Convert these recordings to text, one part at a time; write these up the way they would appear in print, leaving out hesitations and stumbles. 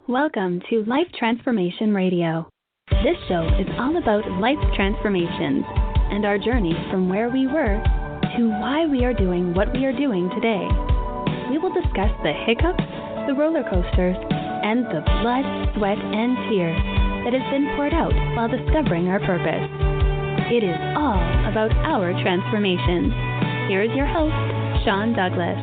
Welcome to Life Transformation Radio. This show is all about life transformations and our journey from where we were to why we are doing what we are doing today. We will discuss the hiccups, the roller coasters, and the blood, sweat, and tears that has been poured out while discovering our purpose. It is all about our transformations. Here is your host, Sean Douglas.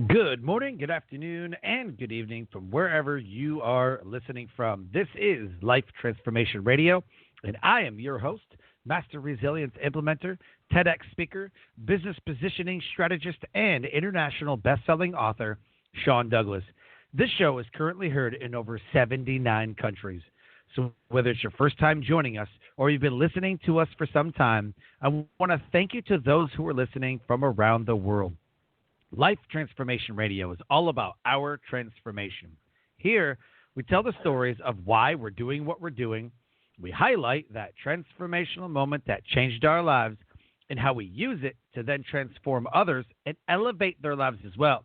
Good morning, good afternoon, and good evening from wherever you are listening from. This is Life Transformation Radio, and I am your host, Master Resilience Implementer, TEDx speaker, business positioning strategist, and international best-selling author, Sean Douglas. This show is currently heard in over 79 countries. So whether it's your first time joining us or you've been listening to us for some time, I want to thank you to those who are listening from around the world. Life Transformation Radio is all about our transformation. Here, we tell the stories of why we're doing what we're doing. We highlight that transformational moment that changed our lives and how we use it to then transform others and elevate their lives as well.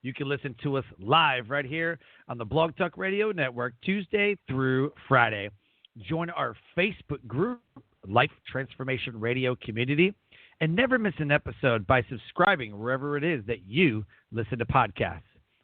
You can listen to us live right here on the Blog Talk Radio Network, Tuesday through Friday. Join our Facebook group, Life Transformation Radio Community, and never miss an episode by subscribing wherever it is that you listen to podcasts.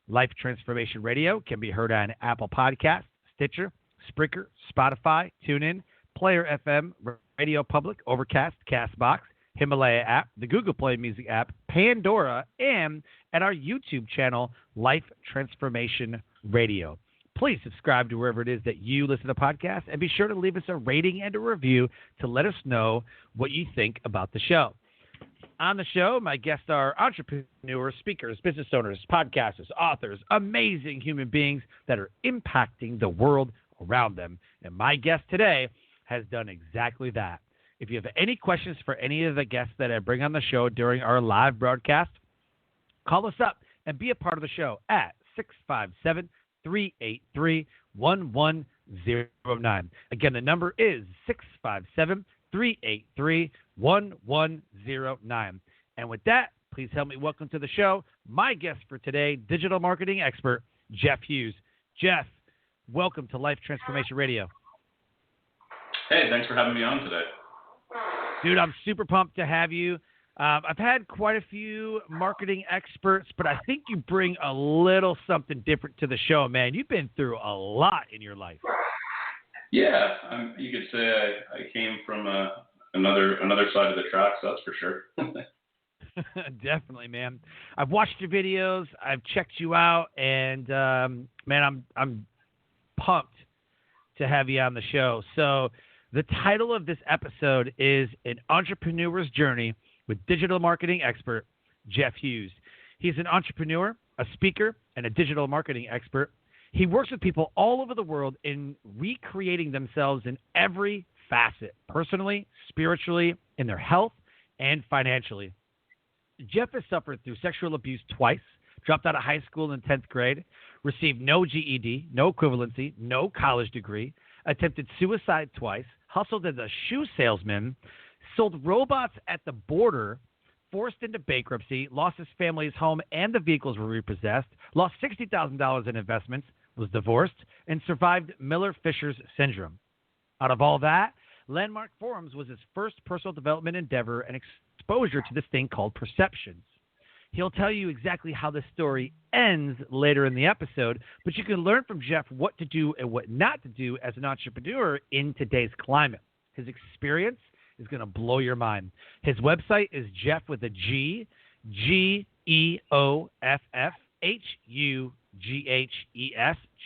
Life Transformation Radio can be heard on Apple Podcasts, Stitcher, Spreaker, Spotify, TuneIn, Player FM, Radio Public, Overcast, CastBox, Himalaya app, the Google Play Music app, Pandora, and at our YouTube channel, Life Transformation Radio. Please subscribe to wherever it is that you listen to podcasts, and be sure to leave us a rating and a review to let us know what you think about the show. On the show, my guests are entrepreneurs, speakers, business owners, podcasters, authors, amazing human beings that are impacting the world around them. And my guest today has done exactly that. If you have any questions for any of the guests that I bring on the show during our live broadcast, call us up and be a part of the show at 657-383-1109. Again, the number is 657-383-1109. And with that, please help me welcome to the show my guest for today, digital marketing expert, Geoff Hughes. Geoff, welcome to Life Transformation Radio. Hey, thanks for having me on today. Dude, I'm super pumped to have you. I've had quite a few marketing experts, but I think you bring a little something different to the show, man. You've been through a lot in your life. Yeah, you could say I came from another side of the tracks, that's for sure. Definitely, man. I've watched your videos, I've checked you out, and man, I'm pumped to have you on the show. So the title of this episode is An Entrepreneur's Journey with digital marketing expert, Geoff Hughes. He's an entrepreneur, a speaker, and a digital marketing expert. He works with people all over the world in recreating themselves in every facet, personally, spiritually, in their health, and financially. Geoff has suffered through sexual abuse twice, dropped out of high school in 10th grade, received no GED, no equivalency, no college degree, attempted suicide twice, hustled as a shoe salesman, sold robots at the border, forced into bankruptcy, lost his family's home and the vehicles were repossessed, lost $60,000 in investments, was divorced, and survived Miller-Fisher's syndrome. Out of all that, Landmark Forums was his first personal development endeavor and exposure to this thing called perceptions. He'll tell you exactly how this story ends later in the episode, but you can learn from Geoff what to do and what not to do as an entrepreneur in today's climate. His experience is going to blow your mind. His website is Geoff with a G, GeoffHughes,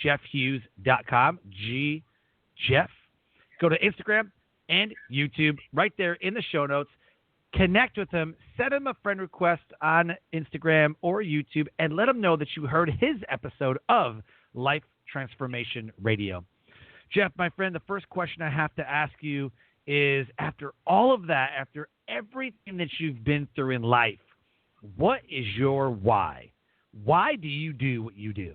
GeoffHughes.com, Geoff. Go to Instagram and YouTube right there in the show notes. Connect with him. Send him a friend request on Instagram or YouTube and let him know that you heard his episode of Life Transformation Radio. Geoff, my friend, the first question I have to ask you is, after all of that, after everything that you've been through in life, what is your why? Why do you do what you do?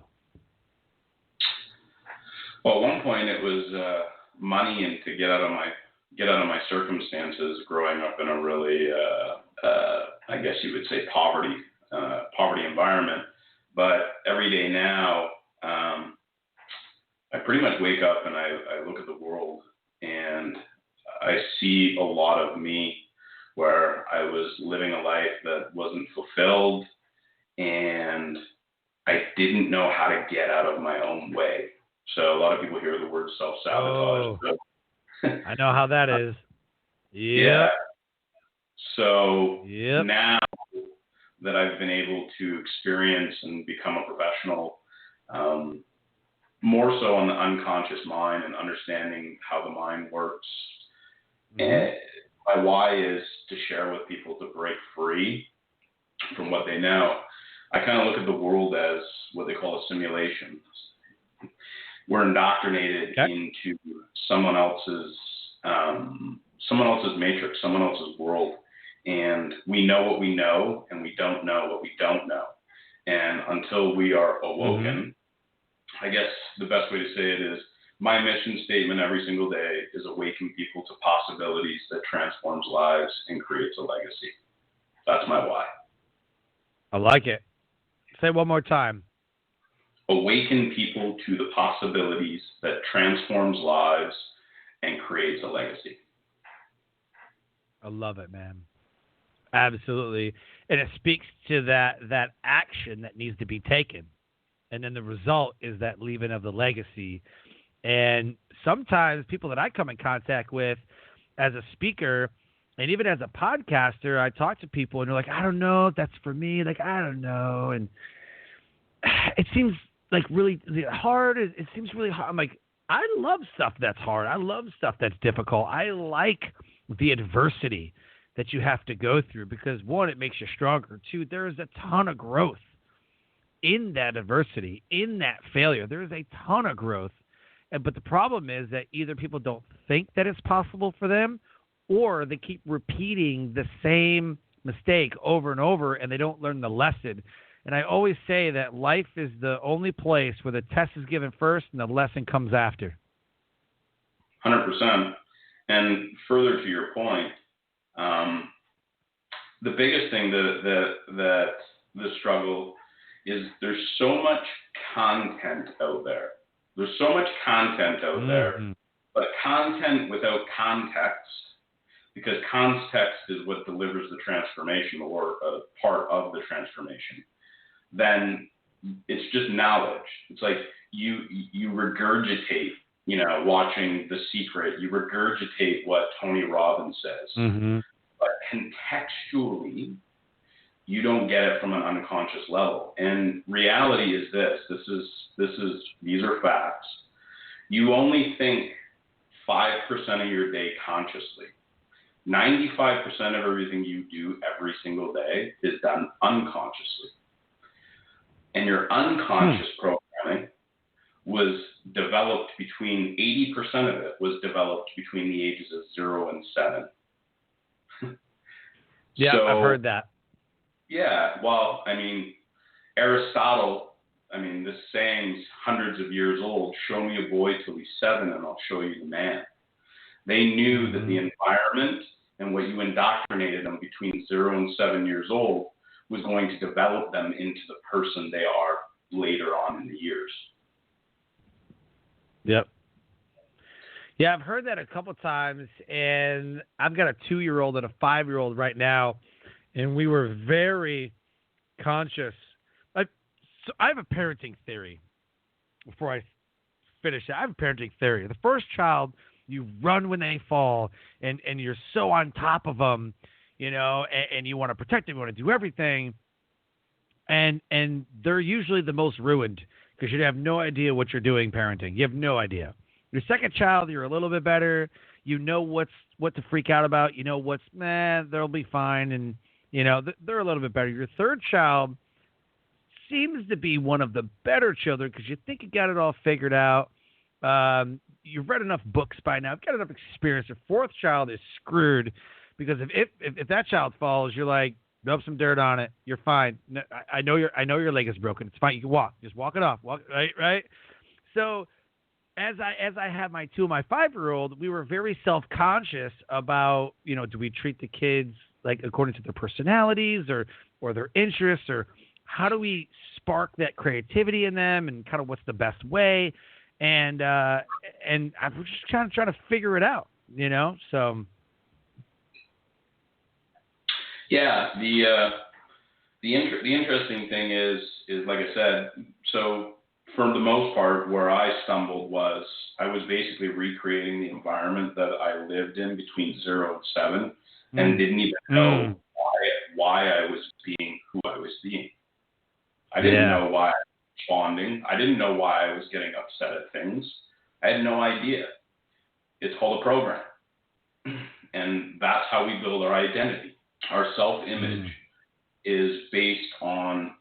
Well, at one point it was money and to get out of my circumstances growing up in a really, I guess you would say poverty environment. But every day now, pretty much wake up and I look at the world and I see a lot of me where I was living a life that wasn't fulfilled and I didn't know how to get out of my own way. So a lot of people hear the word self-sabotage. Oh, I know how that is. Yep. Yeah. So yep. Now that I've been able to experience and become a professional, more so on the unconscious mind and understanding how the mind works. And my why is to share with people to break free from what they know. I kind of look at the world as what they call a simulation. We're indoctrinated into someone else's matrix, someone else's world, and we know what we know, and we don't know what we don't know. And until we are awoken, I guess the best way to say it is my mission statement every single day is awaken people to possibilities that transforms lives and creates a legacy. That's my why. I like it. Say it one more time. Awaken people to the possibilities that transforms lives and creates a legacy. I love it, man. Absolutely. And it speaks to that action that needs to be taken. And then the result is that leaving of the legacy. And sometimes people that I come in contact with as a speaker and even as a podcaster, I talk to people and they're like, I don't know if that's for me. Like, I don't know. And it seems like really hard. It seems really hard. I'm like, I love stuff that's hard. I love stuff that's difficult. I like the adversity that you have to go through because, one, it makes you stronger. Two, there is a ton of growth in that adversity, in that failure. There is a ton of growth. But the problem is that either people don't think that it's possible for them or they keep repeating the same mistake over and over and they don't learn the lesson. And I always say that life is the only place where the test is given first and the lesson comes after. 100%. And further to your point, the biggest thing that the struggle is there's so much content out there. There's so much content out there, but content without context, because context is what delivers the transformation or a part of the transformation, then it's just knowledge. It's like you regurgitate, watching The Secret, you regurgitate what Tony Robbins says, but contextually, you don't get it from an unconscious level. And reality is these are facts. You only think 5% of your day consciously. 95% of everything you do every single day is done unconsciously. And your unconscious programming was developed between 80% of it was developed between the ages of 0 and 7. Yeah, so, I've heard that. Yeah, well, Aristotle, this saying's hundreds of years old, show me a boy till he's 7 and I'll show you the man. They knew that the environment and what you indoctrinated them between 0 and 7 years old was going to develop them into the person they are later on in the years. Yep. Yeah, I've heard that a couple times, and I've got a 2-year-old and a 5-year-old right now, and we were very conscious. So I have a parenting theory. Before I finish it, I have a parenting theory. The first child, you run when they fall, and you're so on top of them, and you want to protect them, you want to do everything, and they're usually the most ruined because you have no idea what you're doing parenting. You have no idea. Your second child, you're a little bit better. You know what to freak out about. You know they'll be fine, and they're a little bit better. Your third child seems to be one of the better children because you think you got it all figured out. You've read enough books by now. You've got enough experience. Your fourth child is screwed because if that child falls, you're like, rub some dirt on it. You're fine. No, I know your leg is broken. It's fine. You can walk. Just walk it off. Walk right. So as I had my 2 and my 5-year-old, we were very self-conscious about, do we treat the kids like according to their personalities or their interests, or how do we spark that creativity in them and kind of what's the best way? and I'm just trying to figure it out, So yeah, the interesting thing is like I said. So for the most part, where I stumbled was I was basically recreating the environment that I lived in between 0 and 7, and didn't even know why I was being who I was being. I didn't know why I was responding. I didn't know why I was getting upset at things. I had no idea. It's called a program. And that's how we build our identity. Our self-image is based on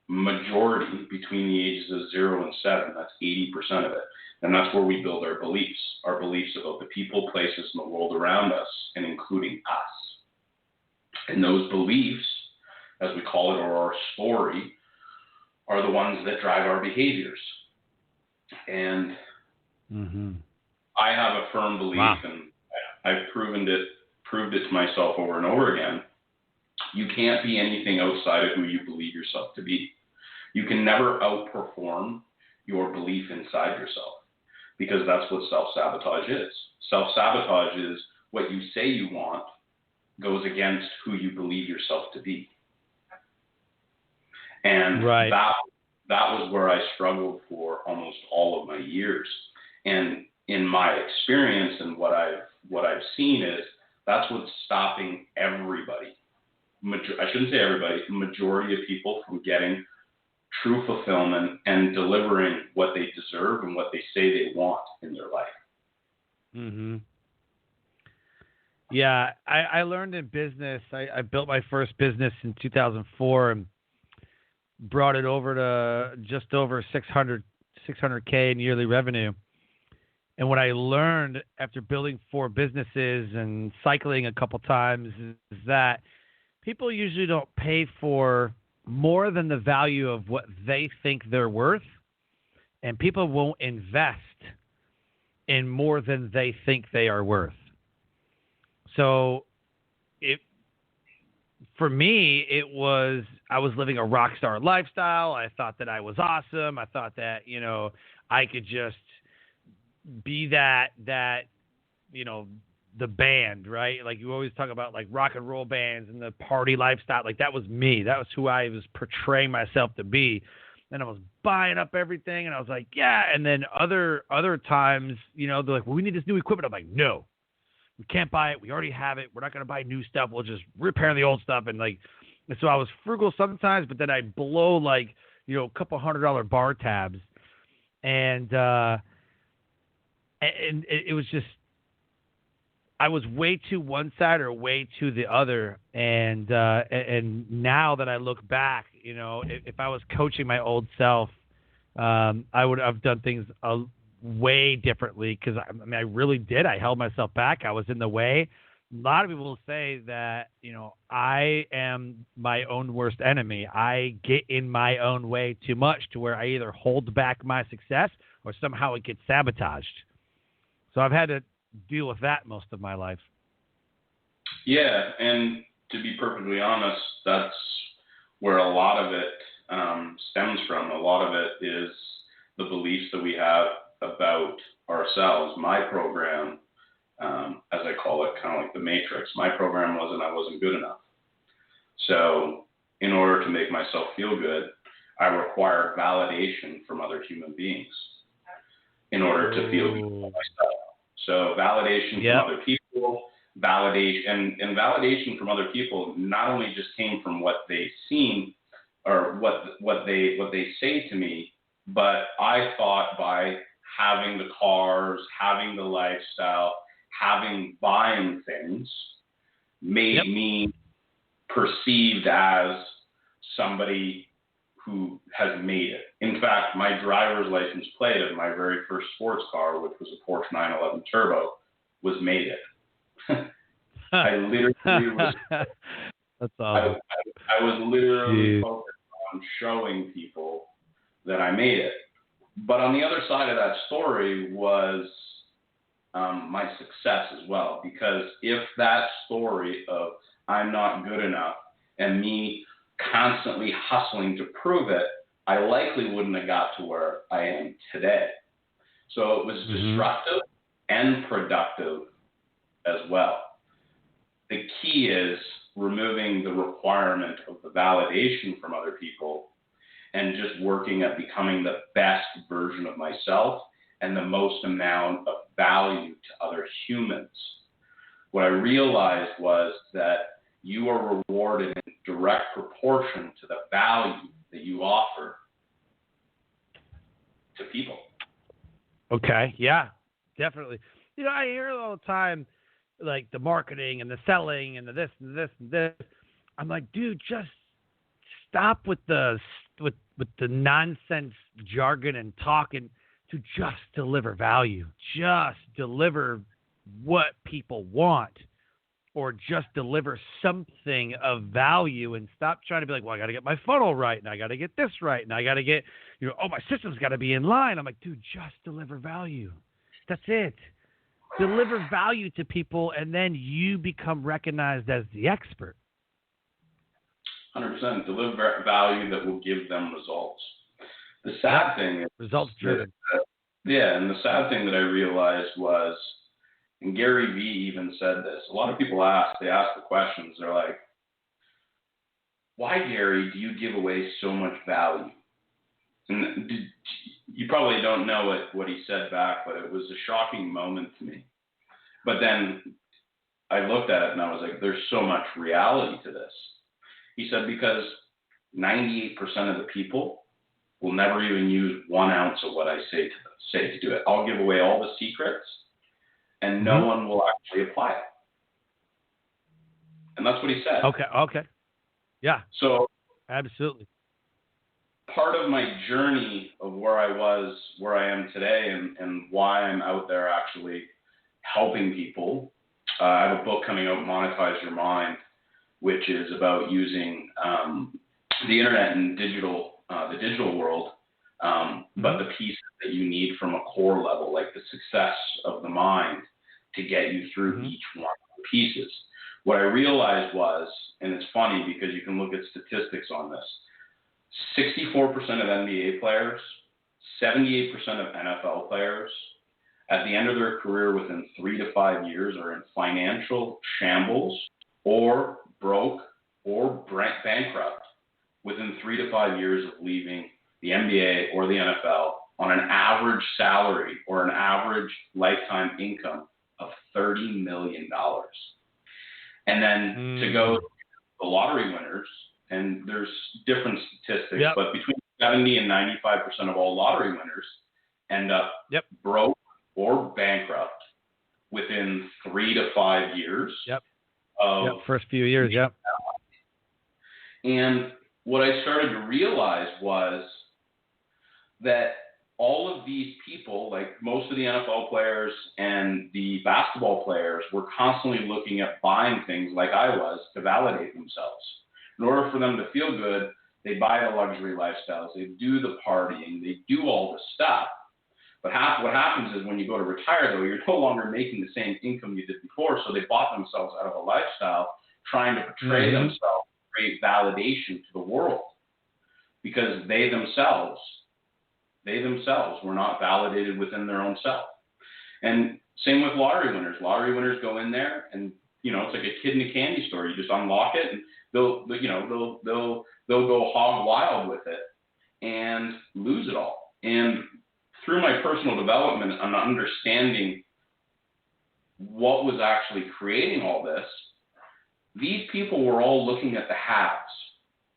majority between the ages of 0 and 7. That's 80% of it. And that's where we build our beliefs about the people, places, and the world around us, and including us. And those beliefs, as we call it, or our story, are the ones that drive our behaviors. And I have a firm belief, and I've proved it to myself over and over again. You can't be anything outside of who you believe yourself to be. You can never outperform your belief inside yourself, because that's what self-sabotage is. Self-sabotage is what you say you want goes against who you believe yourself to be. And that was where I struggled for almost all of my years. And in my experience and what I've seen is that's what's stopping everybody. I shouldn't say everybody, majority of people from getting true fulfillment and delivering what they deserve and what they say they want in their life. Yeah, I learned in business. I built my first business in 2004 and brought it over to just over 600K in yearly revenue. And what I learned after building 4 businesses and cycling a couple times is that people usually don't pay for more than the value of what they think they're worth, and people won't invest in more than they think they are worth. So for me, I was living a rock star lifestyle. I thought that I was awesome. I thought that, I could just be that, the band, right? Like you always talk about like rock and roll bands and the party lifestyle. Like that was me. That was who I was portraying myself to be. And I was buying up everything and I was like, yeah. And then other times, they're like, well, we need this new equipment. I'm like, no, we can't buy it. We already have it. We're not going to buy new stuff. We'll just repair the old stuff. And so I was frugal sometimes, but then I'd blow like, a couple $100 bar tabs. And it was just, I was way to one side or way to the other. And now that I look back, if I was coaching my old self, I would have done things way differently, because I really did. I held myself back. I was in the way. A lot of people will say that, I am my own worst enemy. I get in my own way too much to where I either hold back my success or somehow it gets sabotaged. So I've had to deal with that most of my life. Yeah, and to be perfectly honest, that's where a lot of it stems from. A lot of it is the beliefs that we have about ourselves. My program, as I call it, kind of like the Matrix, my program I wasn't good enough. So in order to make myself feel good, I require validation from other human beings in order to feel good about myself. So validation from other people, validation from other people not only just came from what they seen or what they say to me, but I thought by having the cars, having the lifestyle, buying things made me perceived as somebody who has made it. In fact, my driver's license plate of my very first sports car, which was a Porsche 911 Turbo, was made it. I literally was. That's awesome. I was literally focused on showing people that I made it. But on the other side of that story was my success as well, because if that story of I'm not good enough and me constantly hustling to prove it, I likely wouldn't have got to where I am today. So it was destructive and productive as well. The key is removing the requirement of the validation from other people and just working at becoming the best version of myself and the most amount of value to other humans. What I realized was that you are rewarded in direct proportion to the value that you offer to people. Okay, yeah, definitely. You know, I hear it all the time, like the marketing and the selling and the this and this and this. I'm like, dude, just stop with the nonsense jargon and talking to just deliver value. Just deliver what people want, or just deliver something of value, and stop trying to be like, well, I got to get my funnel right, and I got to get this right, and I got to get, my system's got to be in line. I'm like, dude, just deliver value. That's it. Deliver value to people, and then you become recognized as the expert. 100%. Deliver value that will give them results. The sad thing is results driven. And the sad thing that I realized was, and Gary Vee even said this, a lot of people ask the questions, they're like, why, Gary, do you give away so much value? And you probably don't know what he said back, but it was a shocking moment to me. But then I looked at it and I was like, there's so much reality to this. He said, because 98% of the people will never even use 1 ounce of what I say to do it. I'll give away all the secrets, and no one will actually apply it. And that's what he said. Okay. Yeah. So absolutely. Part of my journey of where I was, where I am today, and why I'm out there actually helping people, I have a book coming out, Monetize Your Mind, which is about using the internet and the digital world, but the pieces that you need from a core level, like the success of the mind, to get you through each one of the pieces. What I realized was, and it's funny because you can look at statistics on this, 64% of NBA players, 78% of NFL players, at the end of their career within 3 to 5 years are in financial shambles or broke or bankrupt within 3 to 5 years of leaving the NBA or the NFL on an average salary or an average lifetime income of $30 million. And then to go to the lottery winners, and there's different statistics, but between 70 and 95% of all lottery winners end up broke or bankrupt within 3 to 5 years. First few years, And what I started to realize was that all of these people, like most of the NFL players and the basketball players, were constantly looking at buying things like I was to validate themselves. In order for them to feel good, they buy the luxury lifestyles, they do the partying, they do all the stuff. But what happens is when you go to retire, though, you're no longer making the same income you did before, so they bought themselves out of a lifestyle trying to portray themselves, create validation to the world, because they themselves were not validated within their own self. And same with lottery winners. Lottery winners go in there, and it's like a kid in a candy store. You just unlock it, and they'll go hog wild with it and lose it all. And through my personal development and understanding what was actually creating all this, these people were all looking at the haves.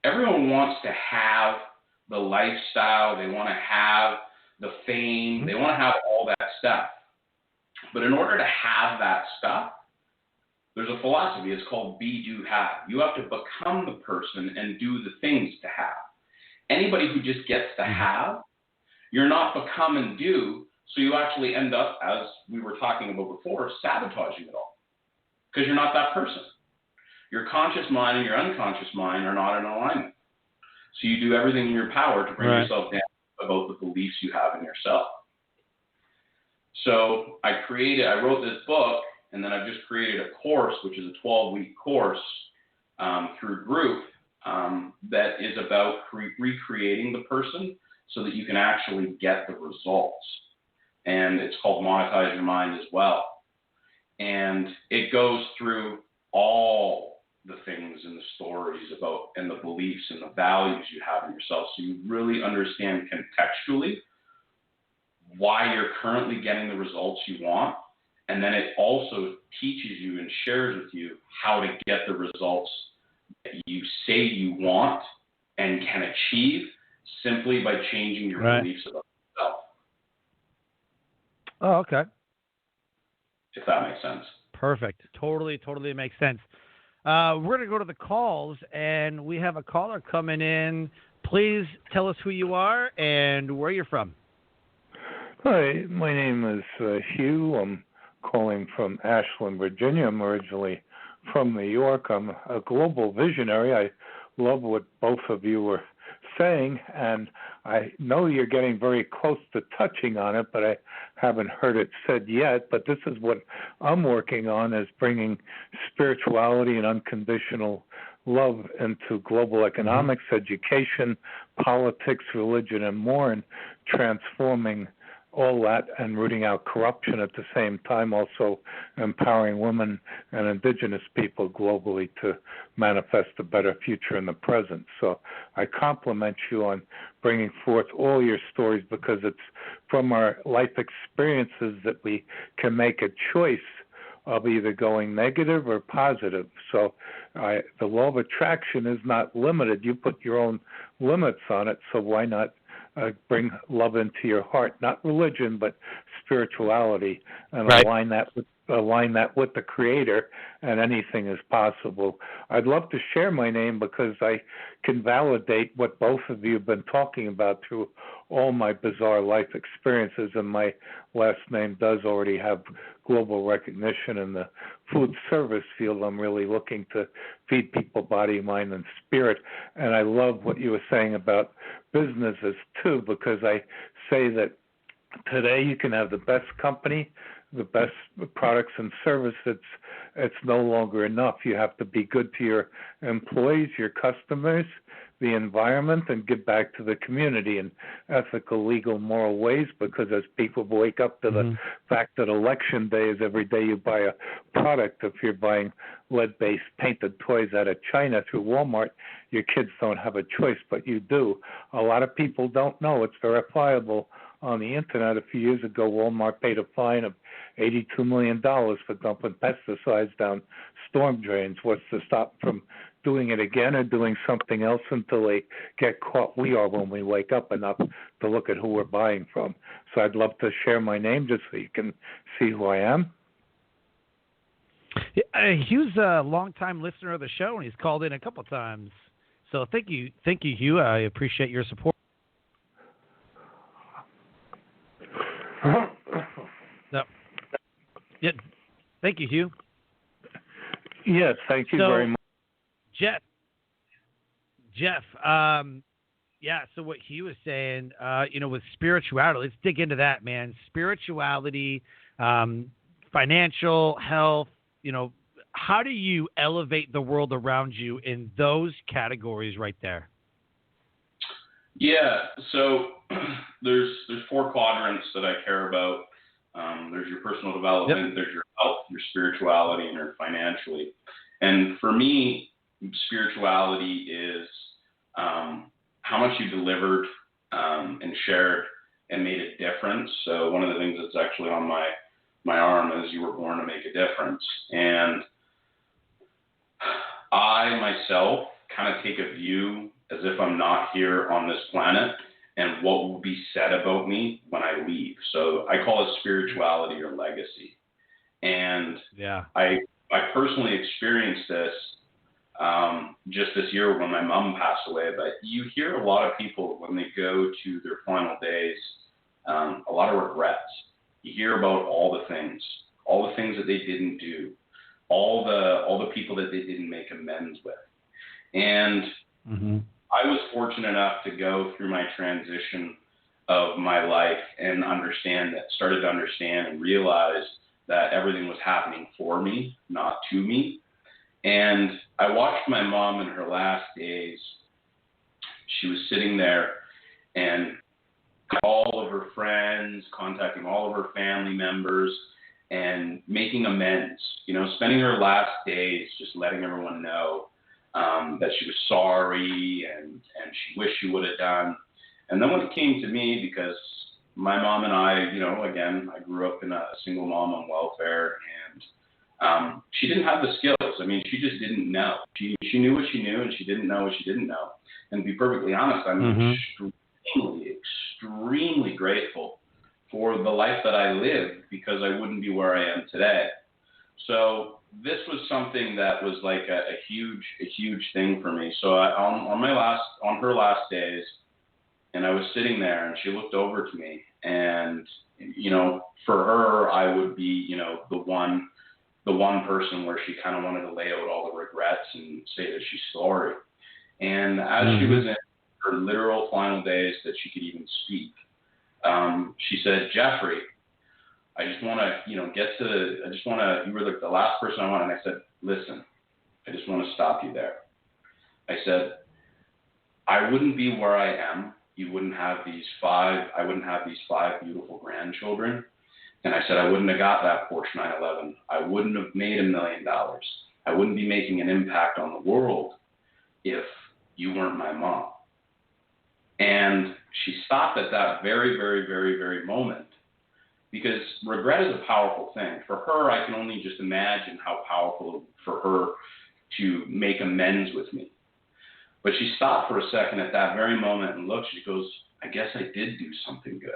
Everyone wants to have the lifestyle, they want to have the fame, they want to have all that stuff. But in order to have that stuff, there's a philosophy, it's called be, do, have. You have to become the person and do the things to have. Anybody who just gets to have, you're not become and do, so you actually end up, as we were talking about before, sabotaging it all. Because you're not that person. Your conscious mind and your unconscious mind are not in alignment. So you do everything in your power to bring yourself down about the beliefs you have in yourself. So I wrote this book, and then I've just created a course, which is a 12-week course through group that is about recreating the person so that you can actually get the results. and it's called Monetize Your Mind as well. And it goes through all the things and the stories about and the beliefs and the values you have in yourself, so you really understand contextually why you're currently getting the results you want. And then it also teaches you and shares with you how to get the results that you say you want and can achieve simply by changing your beliefs about yourself. Oh, okay. If that makes sense. Perfect. Totally makes sense. We're going to go to the calls, and we have a caller coming in. Please tell us who you are and where you're from. Hi, my name is Hugh. I'm calling from Ashland, Virginia. I'm originally from New York. I'm a global visionary. I love what both of you were saying, and I know you're getting very close to touching on it, but I haven't heard it said yet. But this is what I'm working on, is bringing spirituality and unconditional love into global economics, education, politics, religion, and more, and transforming all that and rooting out corruption at the same time, also empowering women and indigenous people globally to manifest a better future in the present. So I compliment you on bringing forth all your stories, because it's from our life experiences that we can make a choice of either going negative or positive. So the law of attraction is not limited. You put your own limits on it, so why not bring love into your heart, not religion, but spirituality, and align that with the Creator, and anything is possible. I'd love to share my name, because I can validate what both of you have been talking about through all my bizarre life experiences, and my last name does already have global recognition in the food service field. I'm really looking to feed people body, mind, and spirit, and I love what you were saying about businesses too, because I say that today you can have the best company, the best products and services. It's no longer enough. You have to be good to your employees, your customers, the environment, and give back to the community in ethical, legal, moral ways, because as people wake up to the fact that election day is every day you buy a product. If you're buying lead-based painted toys out of China through Walmart, your kids don't have a choice, but you do. A lot of people don't know. It's verifiable on the internet. A few years ago, Walmart paid a fine of $82 million for dumping pesticides down storm drains. What's to stop from doing it again or doing something else until they get caught? We are when we wake up enough to look at who we're buying from. So I'd love to share my name just so you can see who I am. Hugh's a longtime listener of the show, and he's called in a couple times. So thank you, Hugh. I appreciate your support. No. Yeah. Thank you, Hugh. Yes, thank you very much. Geoff, so what Hugh was saying, with spirituality, let's dig into that, man. Spirituality, financial, health, how do you elevate the world around you in those categories right there? Yeah, so there's 4 quadrants that I care about. There's your personal development, there's your health, your spirituality, and your financially. And for me, spirituality is how much you delivered and shared and made a difference. So one of the things that's actually on my arm is you were born to make a difference. And I myself kind of take a view as if I'm not here on this planet and what will be said about me when I leave. So I call it spirituality or legacy. And I personally experienced this just this year when my mom passed away. But you hear a lot of people when they go to their final days, a lot of regrets. You hear about all the things that they didn't do, all the people that they didn't make amends with. And I was fortunate enough to go through my transition of my life and started to understand and realize that everything was happening for me, not to me. And I watched my mom in her last days. She was sitting there and all of her friends, contacting all of her family members, and making amends. Spending her last days just letting everyone know that she was sorry and she wished she would have done. And then when it came to me, because my mom and I, again, I grew up in a single mom on welfare, and she didn't have the skills. I mean, she just didn't know. She knew what she knew, and she didn't know what she didn't know. And to be perfectly honest, I'm extremely grateful for the life that I lived, because I wouldn't be where I am today. So this was something that was like a huge thing for me. So on her last days, and I was sitting there, and she looked over to me, and for her, I would be the one person where she kind of wanted to lay out all the regrets and say that she's sorry. And as she was in her literal final days that she could even speak, she said, "Jeffrey, I just want to, you were like the last person I wanted." And I said, "Listen, I just want to stop you there." I said, "I wouldn't be where I am. I wouldn't have these five beautiful grandchildren." And I said, "I wouldn't have got that Porsche 911. I wouldn't have made $1 million. I wouldn't be making an impact on the world if you weren't my mom." And she stopped at that very, very, very, very moment, because regret is a powerful thing. For her, I can only just imagine how powerful for her to make amends with me. But she stopped for a second at that very moment and looked. She goes, "I guess I did do something good."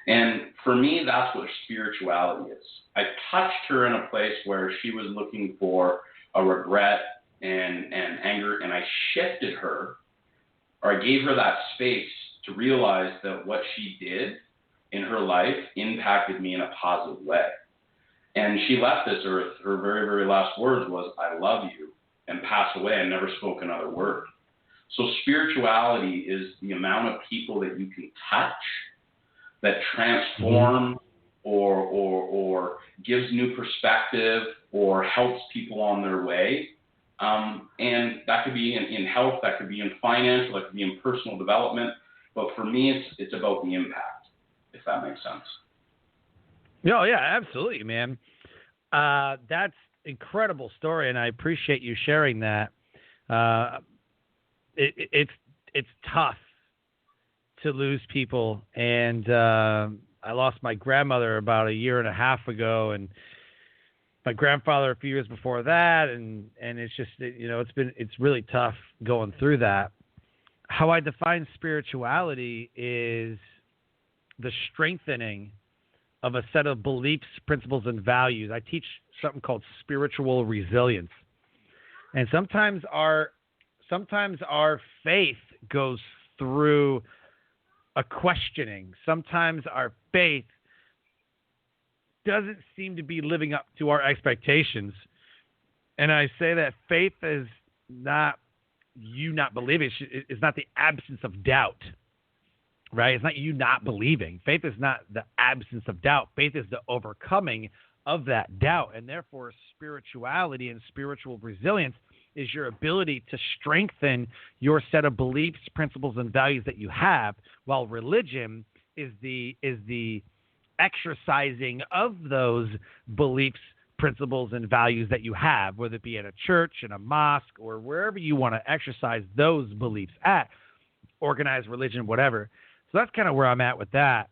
And for me, that's what spirituality is. I touched her in a place where she was looking for a regret and anger, and I shifted her, or I gave her that space to realize that what she did in her life impacted me in a positive way. And she left this earth, her very, very last words was, "I love you," and passed away and never spoke another word. So spirituality is the amount of people that you can touch that transform or gives new perspective or helps people on their way. And that could be in health, that could be in financial, that could be in personal development. But for me, it's about the impact, if that makes sense. No, yeah, absolutely, man. That's incredible story, and I appreciate you sharing that. It's tough to lose people, and I lost my grandmother about 1.5 years ago, and my grandfather a few years before that, and it's just it's really tough going through that. How I define spirituality is the strengthening of a set of beliefs, principles, and values. I teach something called spiritual resilience, and sometimes our faith goes through a questioning. Sometimes our faith doesn't seem to be living up to our expectations. And I say that faith is not you not believing. It's not the absence of doubt, right? It's not you not believing. Faith is not the absence of doubt. Faith is the overcoming of that doubt. And therefore, spirituality and spiritual resilience is your ability to strengthen your set of beliefs, principles, and values that you have, while religion is the exercising of those beliefs, principles, and values that you have, whether it be at a church, in a mosque, or wherever you want to exercise those beliefs at, organized religion, whatever. So that's kind of where I'm at with that,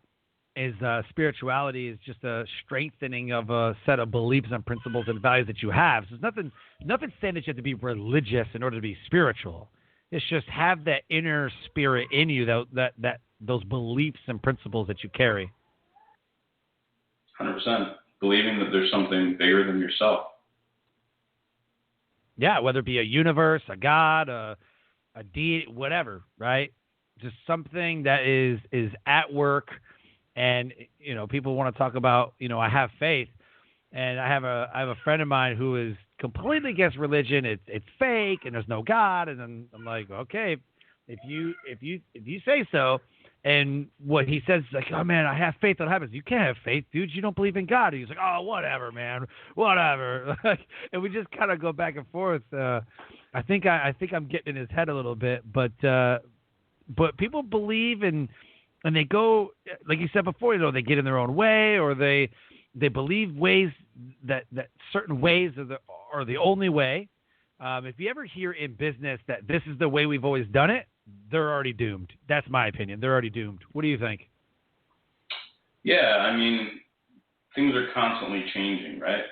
is spirituality is just a strengthening of a set of beliefs and principles and values that you have. So it's nothing saying that you have to be religious in order to be spiritual. It's just have that inner spirit in you, that those beliefs and principles that you carry. 100%. Believing that there's something bigger than yourself. Yeah, whether it be a universe, a God, a deity, whatever, right? Just something that is at work. And, people want to talk about, I have faith, and I have a friend of mine who is completely against religion. It's fake, and there's no God. And then I'm like, okay, if you say so. And what he says is like, "Oh man, I have faith that happens." You can't have faith, dude. You don't believe in God. And he's like, "Oh, whatever, man, whatever." And we just kind of go back and forth. I think I'm getting in his head a little bit, but people believe in and they go, like you said before, they get in their own way, or they believe ways that certain ways are the only way. If you ever hear in business that this is the way we've always done it, they're already doomed. That's my opinion. They're already doomed. What do you think? Yeah, I mean, things are constantly changing, right?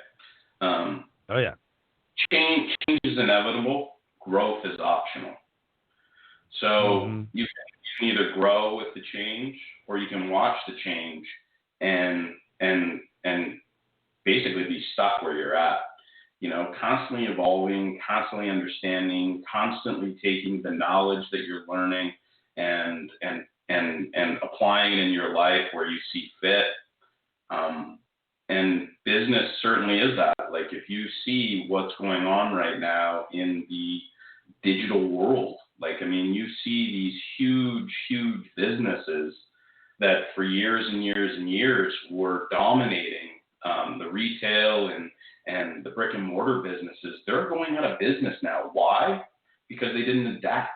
Oh yeah. Change is inevitable. Growth is optional. So you can either grow with the change, or you can watch the change and basically be stuck where you're at. Constantly evolving, constantly understanding, constantly taking the knowledge that you're learning and applying it in your life where you see fit. And business certainly is that. Like, if you see what's going on right now in the digital world, you see these huge businesses that for years and years and years were dominating the retail and the brick and mortar businesses. They're going out of business now. Why? Because they didn't adapt.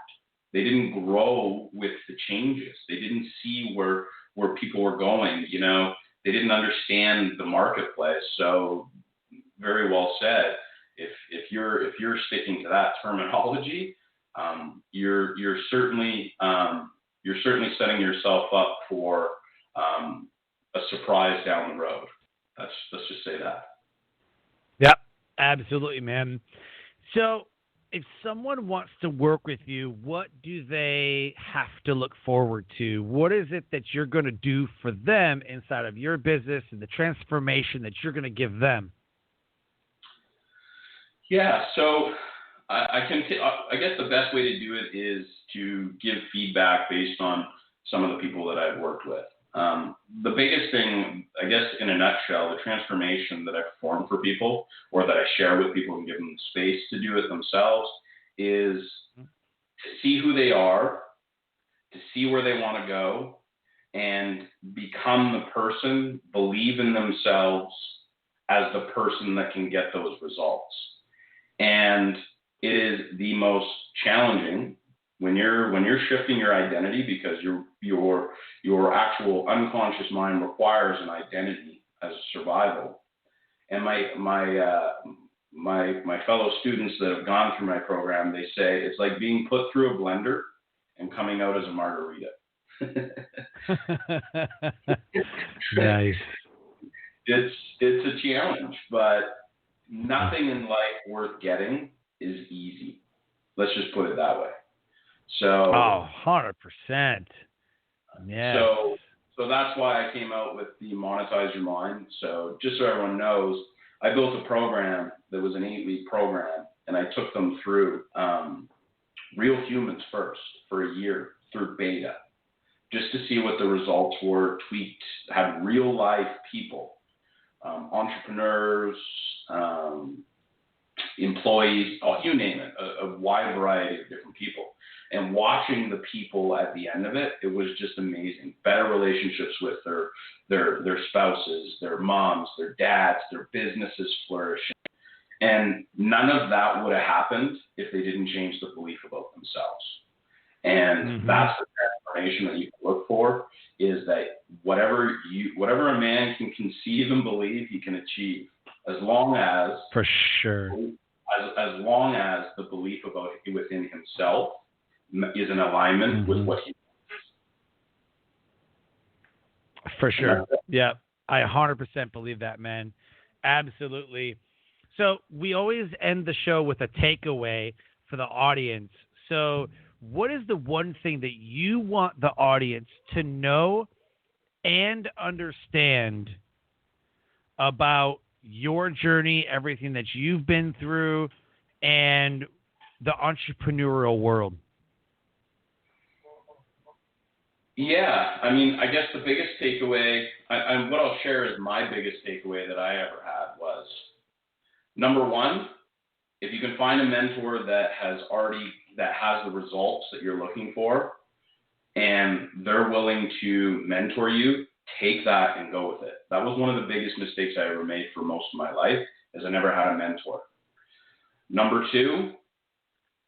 They didn't grow with the changes. They didn't see where people were going. They didn't understand the marketplace. So, very well said. If you're sticking to that terminology, you're certainly setting yourself up for a surprise down the road. Let's just say that. Yep, absolutely, man. So, if someone wants to work with you, what do they have to look forward to? What is it that you're going to do for them inside of your business and the transformation that you're going to give them? Yeah, so I guess the best way to do it is to give feedback based on some of the people that I've worked with. The biggest thing, I guess, in a nutshell, the transformation that I perform for people, or that I share with people and give them space to do it themselves, is to see who they are, to see where they want to go, and become the person, believe in themselves as the person that can get those results. And it is the most challenging when you're shifting your identity, because your actual unconscious mind requires an identity as survival. And my fellow students that have gone through my program, they say it's like being put through a blender and coming out as a margarita. Nice. It's a challenge, but nothing in life worth getting is easy. Let's just put it that way. So 100%. Yeah. So that's why I came out with the Monetize Your Mind. So just so everyone knows, I built a program that was an 8-week program, and I took them through real humans first for a year through beta, just to see what the results were, tweaked, had real life people, entrepreneurs, employees, you name it, a wide variety of different people. And watching the people at the end of it, it was just amazing. Better relationships with their spouses, their moms, their dads, their businesses flourishing. And none of that would have happened if they didn't change the belief about themselves. And that's the transformation that you can look for, is that whatever a man can conceive and believe, he can achieve, as long as, for sure, as long as the belief about it within himself is in alignment with what he wants. For sure. Yeah, I 100% believe that, man. Absolutely. So we always end the show with a takeaway for the audience. So what is the one thing that you want the audience to know and understand about your journey, everything that you've been through, and the entrepreneurial world? Yeah, I mean, I guess the biggest takeaway, and what I'll share is my biggest takeaway that I ever had was, number one, if you can find a mentor that has the results that you're looking for, and they're willing to mentor you, take that and go with it. That was one of the biggest mistakes I ever made for most of my life, is I never had a mentor. Number two,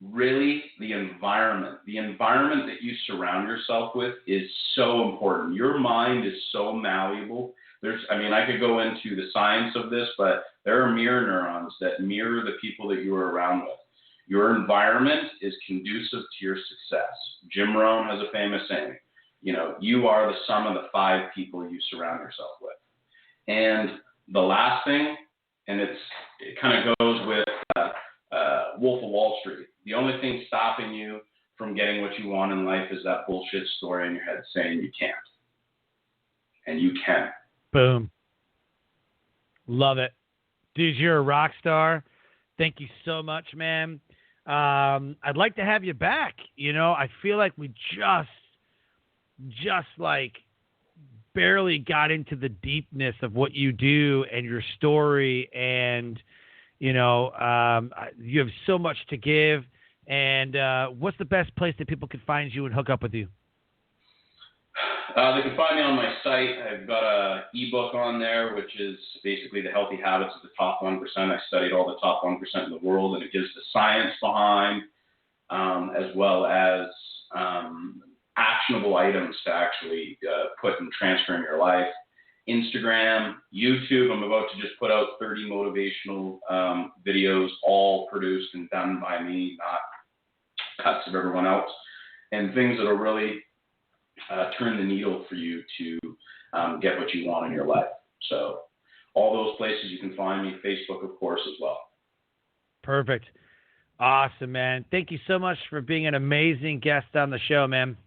really the environment. The environment that you surround yourself with is so important. Your mind is so malleable. I could go into the science of this, but there are mirror neurons that mirror the people that you are around with. Your environment is conducive to your success. Jim Rohn has a famous saying, you are the sum of the 5 people you surround yourself with. And the last thing, and it kind of goes with Wolf of Wall Street. The only thing stopping you from getting what you want in life is that bullshit story in your head saying you can't. And you can. Boom. Love it. Dude, you're a rock star. Thank you so much, man. I'd like to have you back. I feel like we just like barely got into the deepness of what you do and your story, and you have so much to give. And what's the best place that people can find you and hook up with you? They can find me on my site. I've got an ebook on there, which is basically the healthy habits of the top 1%. I studied all the top 1% in the world, and it gives the science behind, as well as actionable items to actually put and transfer in your life. Instagram, YouTube, I'm about to just put out 30 motivational videos, all produced and done by me, not cuts of everyone else, and things that will really turn the needle for you to get what you want in your life. So all those places you can find me, Facebook, of course, as well. Perfect. Awesome, man. Thank you so much for being an amazing guest on the show, man.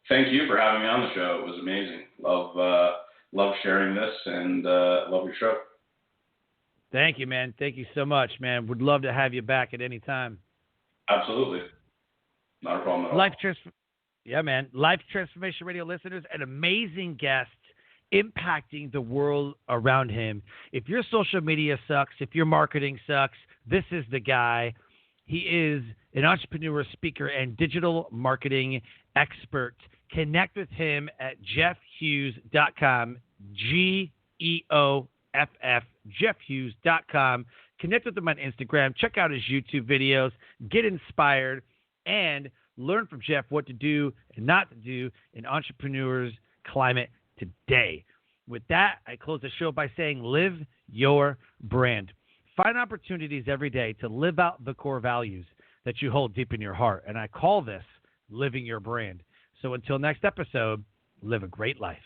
Thank you for having me on the show. It was amazing. Love sharing this, and love your show. Thank you, man. Thank you so much, man. Would love to have you back at any time. Absolutely. Not a problem at all. Yeah, man. Life Transformation Radio listeners, an amazing guest impacting the world around him. If your social media sucks, if your marketing sucks, this is the guy. He is an entrepreneur, speaker, and digital marketing expert. Connect with him at geoffhughes.com, Geoff, geoffhughes.com. Connect with him on Instagram. Check out his YouTube videos. Get inspired and learn from Geoff what to do and not to do in entrepreneurs' climate today. With that, I close the show by saying live your brand. Find opportunities every day to live out the core values that you hold deep in your heart. And I call this living your brand. So until next episode, live a great life.